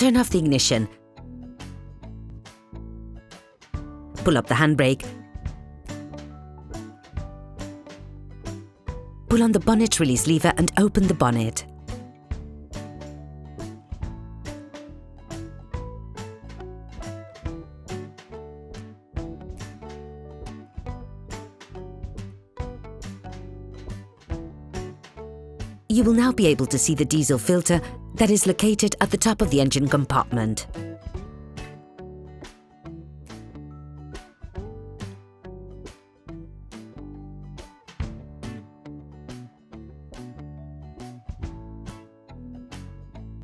turn off the ignition. Pull up the handbrake. Pull on the bonnet release lever and open the bonnet. You will now be able to see the diesel filter that is located at the top of the engine compartment.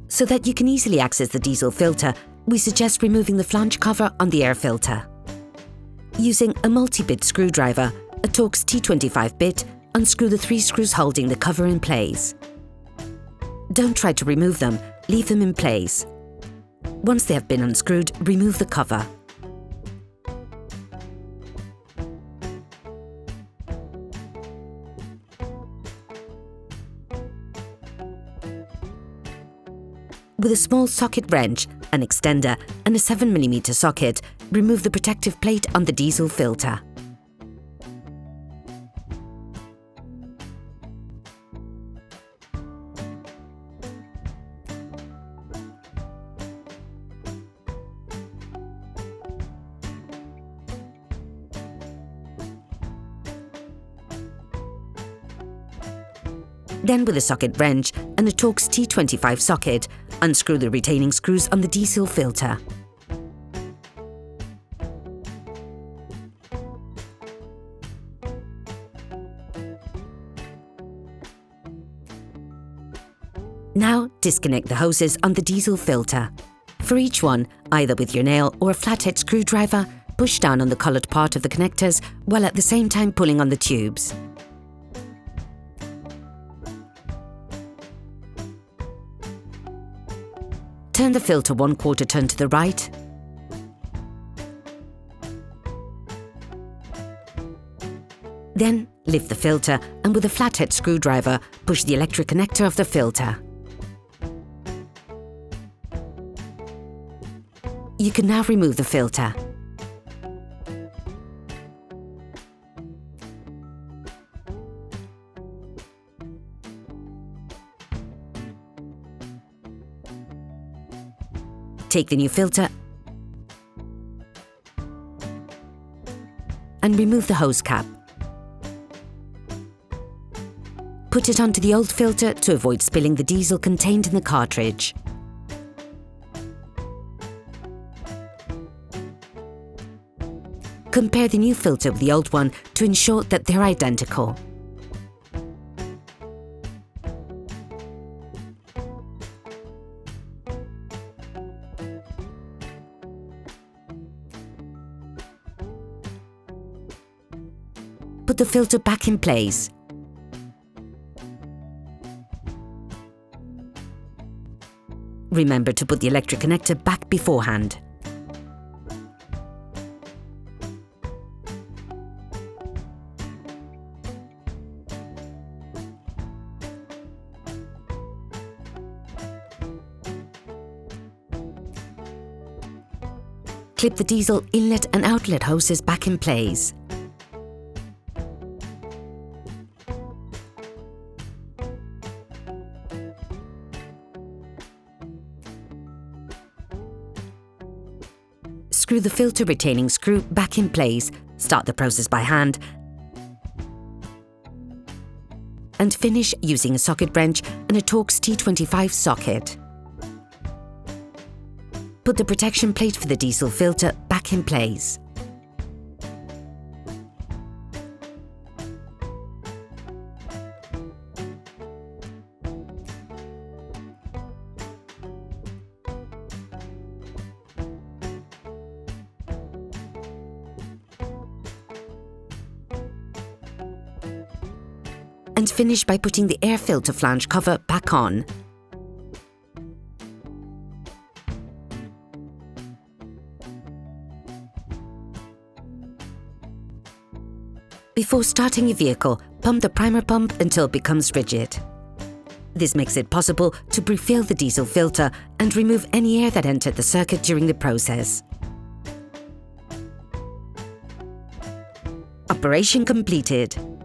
So that you can easily access the diesel filter, we suggest removing the flange cover on the air filter. Using a multi-bit screwdriver, a Torx T25 bit, unscrew the 3 screws holding the cover in place. Don't try to remove them, leave them in place. Once they have been unscrewed, remove the cover. With a small socket wrench, an extender and a 7mm socket, remove the protective plate on the diesel filter. Then with a socket wrench and a Torx T25 socket, unscrew the retaining screws on the diesel filter. Now disconnect the hoses on the diesel filter. For each one, either with your nail or a flathead screwdriver, push down on the coloured part of the connectors while at the same time pulling on the tubes. Turn the filter 1/4 turn to the right. Then lift the filter and with a flathead screwdriver, push the electric connector of the filter. You can now remove the filter. Take the new filter and remove the hose cap. Put it onto the old filter to avoid spilling the diesel contained in the cartridge. Compare the new filter with the old one to ensure that they're identical. Put the filter back in place. Remember to put the electric connector back beforehand. Clip the diesel inlet and outlet hoses back in place. Screw the filter retaining screw back in place, start the process by hand, and finish using a socket wrench and a Torx T25 socket. Put the protection plate for the diesel filter back in place. And finish by putting the air filter flange cover back on. Before starting your vehicle, pump the primer pump until it becomes rigid. This makes it possible to pre-fill the diesel filter and remove any air that entered the circuit during the process. Operation completed.